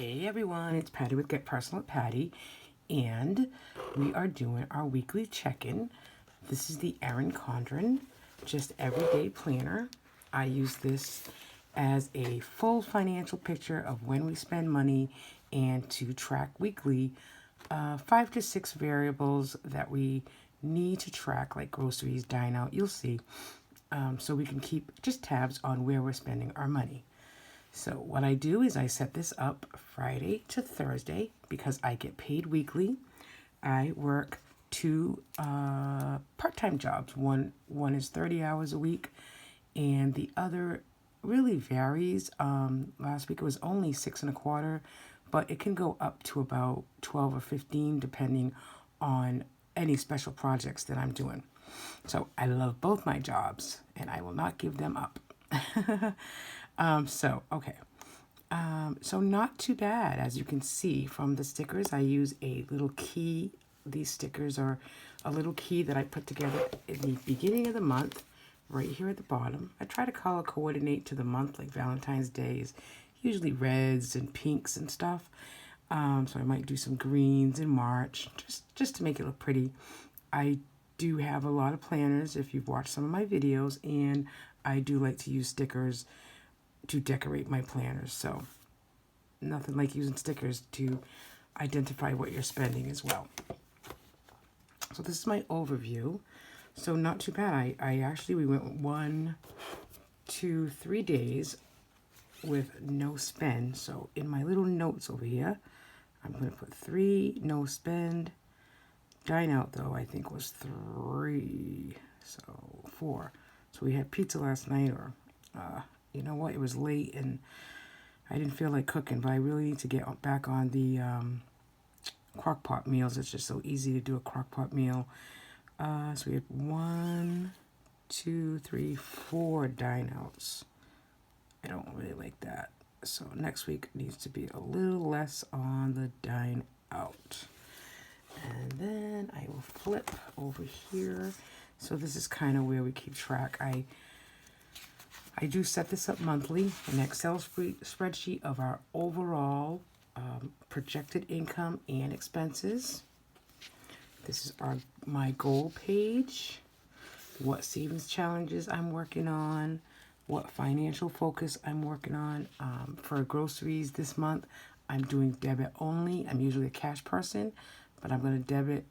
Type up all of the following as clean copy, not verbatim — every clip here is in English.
Hey everyone, it's Patty with Get Personal with Patty, and we are doing our weekly check-in. This is the Erin Condren, just everyday planner. I use this as a full financial picture of when we spend money and to track weekly 5 to 6 variables that we need to track, like groceries, dine out, you'll see, so we can keep just tabs on where we're spending our money. So what I do is I set this up Friday to Thursday because I get paid weekly. I work two part-time jobs. One is 30 hours a week, and the other really varies. Last week it was only 6.25, but it can go up to about 12 or 15 depending on any special projects that I'm doing. So I love both my jobs, and I will not give them up. So not too bad. As you can see from the stickers, I use a little key. These stickers are a little key that I put together in the beginning of the month, right here at the bottom. I try to color coordinate to the month, like Valentine's Day is usually reds and pinks and stuff. So I might do some greens in March, just to make it look pretty. I do have a lot of planners if you've watched some of my videos, and I do like to use stickers to decorate my planners. So nothing like using stickers to identify what you're spending as well. So this is my overview. So not too bad. We went 1, 2, 3 days with no spend. So in my little notes over here, I'm going to put 3 no spend. Dine out though, I think was 3. So 4. So we had pizza last night, or you know what, it was late and I didn't feel like cooking, but I really need to get back on the crock pot meals. It's just so easy to do a crock pot meal. So we had 1, 2, 3, 4 dine outs. I don't really like that. So next week needs to be a little less on the dine out. And then I will flip over here. So this is kind of where we keep track. I do set this up monthly, an Excel spreadsheet of our overall projected income and expenses. This is my goal page, what savings challenges I'm working on, what financial focus I'm working on. For groceries this month, I'm doing debit only. I'm usually a cash person, but I'm going to debit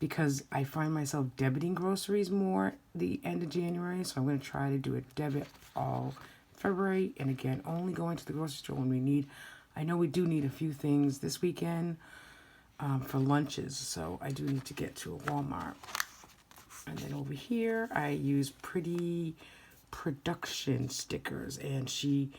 because I find myself debiting groceries more the end of January. So I'm going to try to do a debit all February. And again, only going to the grocery store when we need. I know we do need a few things this weekend for lunches. So I do need to get to a Walmart. And then over here, I use Pretty Production stickers. And she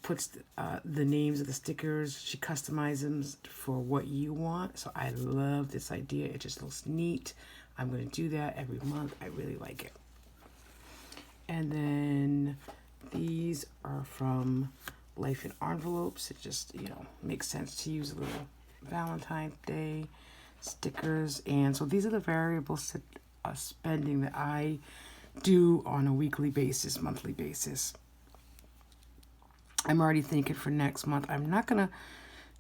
puts the names of the stickers. She customizes them for what you want. So I love this idea. It just looks neat. I'm going to do that every month. I really like it. And then these are from Life in Envelopes. It just, makes sense to use a little Valentine's Day stickers. And so these are the variable spending that I do on a weekly basis, monthly basis. I'm already thinking for next month, I'm not going to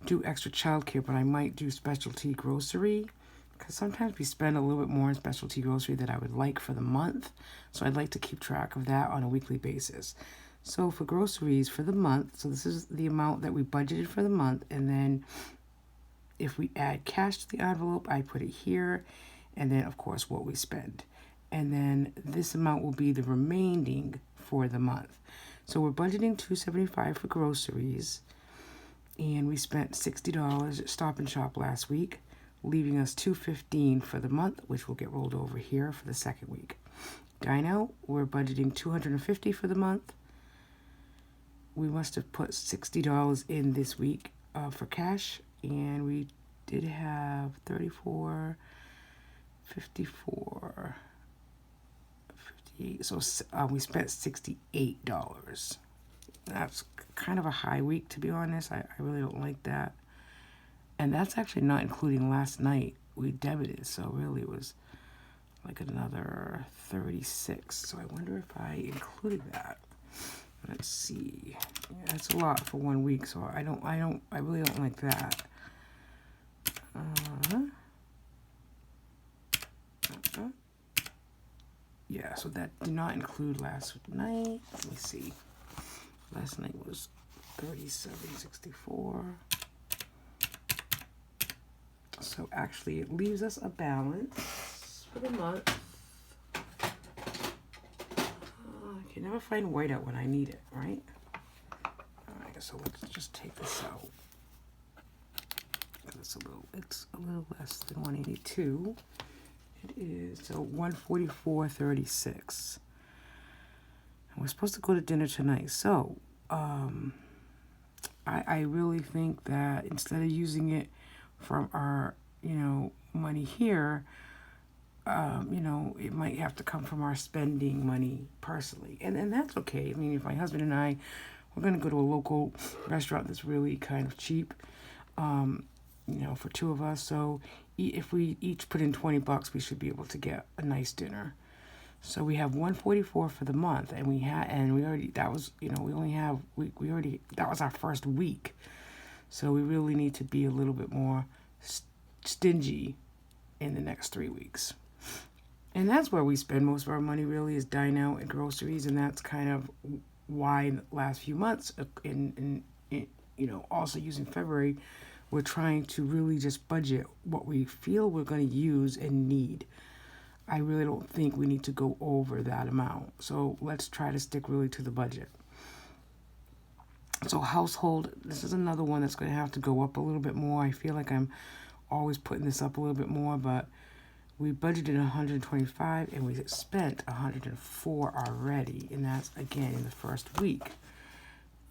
do extra childcare, but I might do specialty grocery because sometimes we spend a little bit more in specialty grocery than I would like for the month. So I'd like to keep track of that on a weekly basis. So for groceries for the month, so this is the amount that we budgeted for the month. And then if we add cash to the envelope, I put it here. And then, of course, what we spend. And then this amount will be the remaining for the month. So we're budgeting $275 for groceries, and we spent $60 at Stop and Shop last week, leaving us $215 for the month, which will get rolled over here for the second week. Dine out, we're budgeting $250 for the month. We must have put $60 in this week for cash, and we did have $34, $54. So we spent $68. That's kind of a high week, to be honest. I really don't like that. And that's actually not including last night. We debited, so really it was like another 36. So I wonder if I included that. Let's see. Yeah, that's a lot for 1 week, so I really don't like that. Yeah, so that did not include last night. Let me see. Last night was 37.64. So actually, it leaves us a balance for the month. I can never find whiteout when I need it, right? All right, so let's just take this out. It's a little less than 182. It is so 144.36. And we're supposed to go to dinner tonight. So I really think that instead of using it from our, money here, it might have to come from our spending money personally. And that's okay. I mean, if my husband and I, we're going to go to a local restaurant that's really kind of cheap, for two of us. So if we each put in $20, we should be able to get a nice dinner. So we have 144 for the month, and we already, that was, we already, that was our first week. So we really need to be a little bit more stingy in the next 3 weeks. And that's where we spend most of our money, really, is dine out and groceries. And that's kind of why in the last few months, also using February, we're trying to really just budget what we feel we're going to use and need. I really don't think we need to go over that amount. So let's try to stick really to the budget. So household, this is another one that's going to have to go up a little bit more. I feel like I'm always putting this up a little bit more, but we budgeted 125 and we spent 104 already. And that's, again, in the first week.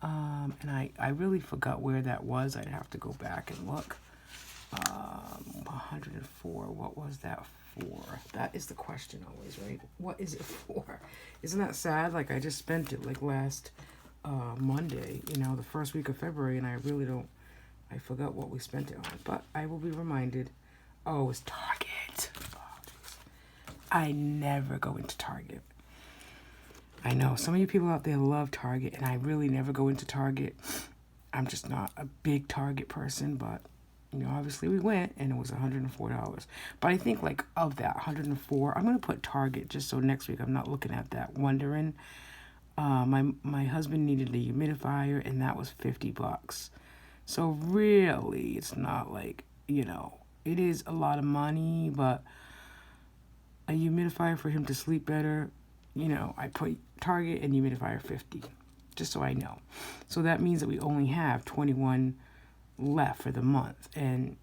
And I really forgot where that was. I'd have to go back and look. 104, what was that for? That is the question always, right? What is it for? Isn't that sad? Like, I just spent it like last Monday, the first week of February, and I forgot what we spent it on. But I will be reminded. Oh, it's Target. Oh, I never go into Target. I know some of you people out there love Target, and I really never go into Target. I'm just not a big Target person, but, obviously we went, and it was $104. But I think, like, of that 104, I'm going to put Target just so next week I'm not looking at that wondering. My husband needed a humidifier, and that was $50. So really, it's not like, it is a lot of money, but a humidifier for him to sleep better, I put Target and humidifier 50, just so I know. So that means that we only have 21 left for the month. And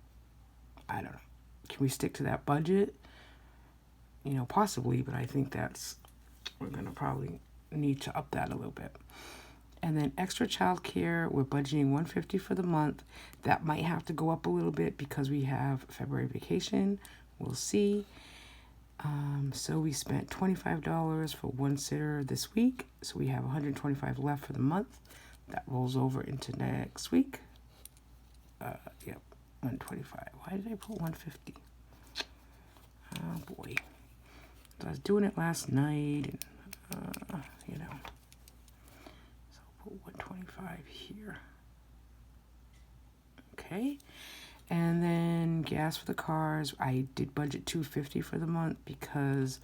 I don't know. Can we stick to that budget? Possibly, but I think we're going to probably need to up that a little bit. And then extra childcare, we're budgeting $150 for the month. That might have to go up a little bit because we have February vacation. We'll see. So we spent $25 for one sitter this week. So we have $125 left for the month. That rolls over into next week. Yep, $125. Why did I put $150? Oh boy. So I was doing it last night, and So I'll put $125 here. Okay. And then gas for the cars, I did budget $250 for the month because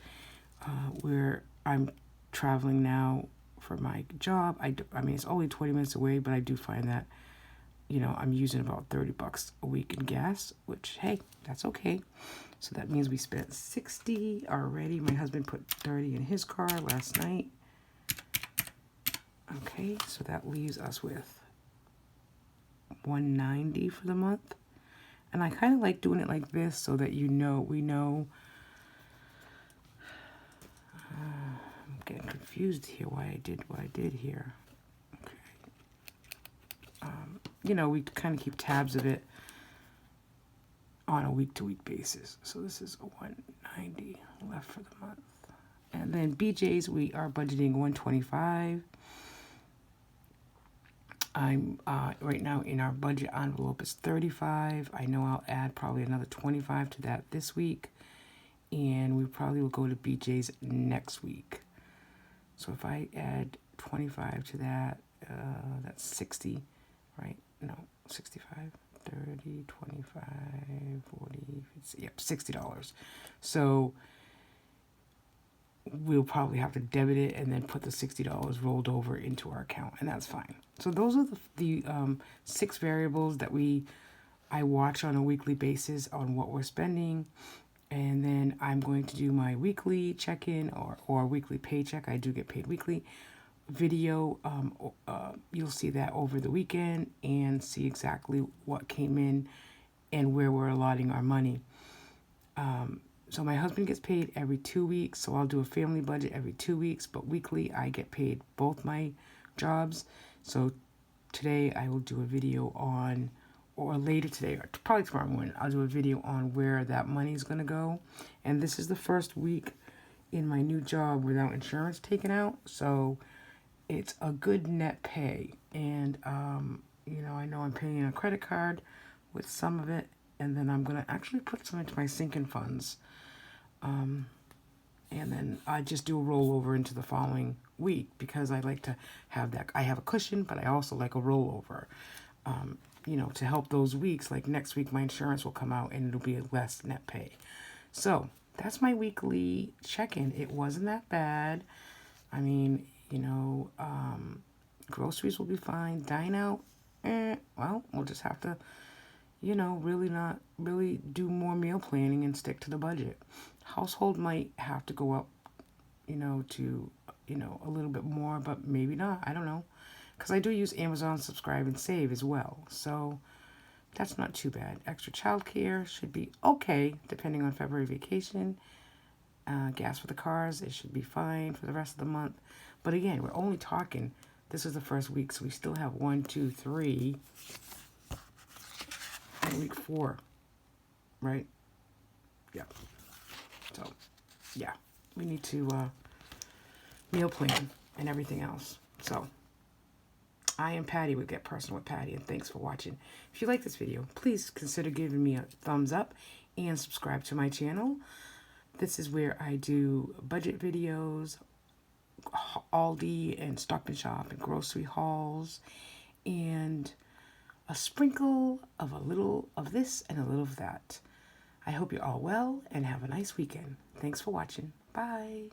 I'm traveling now for my job. I mean, it's only 20 minutes away, but I do find that, I'm using about $30 a week in gas, which, hey, that's okay. So that means we spent $60 already. My husband put $30 in his car last night. Okay, so that leaves us with $190 for the month. And I kind of like doing it like this so that we know. I'm getting confused here why I did what I did here. Okay. We kind of keep tabs of it on a week-to-week basis. So this is $190 left for the month. And then BJ's, we are budgeting $125. I'm right now in our budget envelope is $35. I know I'll add probably another $25 to that this week, and we probably will go to BJ's next week. So if I add 25 to that. That's 60, right? No, 65, 30, 25, 40, yep, $60. So we'll probably have to debit it and then put the $60 rolled over into our account, and that's fine. So those are the 6 variables that I watch on a weekly basis on what we're spending. And then I'm going to do my weekly check-in or weekly paycheck. I do get paid weekly video. You'll see that over the weekend and see exactly what came in and where we're allotting our money. So my husband gets paid every 2 weeks, so I'll do a family budget every 2 weeks, but weekly I get paid both my jobs. So today I will do a video on, or later today, or probably tomorrow morning, I'll do a video on where that money is going to go. And this is the first week in my new job without insurance taken out, so it's a good net pay. And, I know I'm paying a credit card with some of it, and then I'm going to actually put some into my sinking funds. And then I just do a rollover into the following week because I like to have that. I have a cushion, but I also like a rollover, to help those weeks. Like next week, my insurance will come out and it'll be a less net pay. So that's my weekly check-in. It wasn't that bad. I mean, groceries will be fine. Dine out, well, we'll just have to, really do more meal planning and stick to the budget. Household might have to go up, to, a little bit more, but maybe not. I don't know. Because I do use Amazon Subscribe and Save as well. So that's not too bad. Extra childcare should be okay, depending on February vacation. Gas for the cars, it should be fine for the rest of the month. But again, we're only talking, this is the first week, so we still have 1, 2, 3, and week 4, right? Yeah. So, yeah, we need to meal plan and everything else. So, I am Patty with Get Personal with Patty, and thanks for watching. If you like this video, please consider giving me a thumbs up and subscribe to my channel. This is where I do budget videos, Aldi and Stop and Shop and grocery hauls, and a sprinkle of a little of this and a little of that. I hope you're all well and have a nice weekend. Thanks for watching. Bye.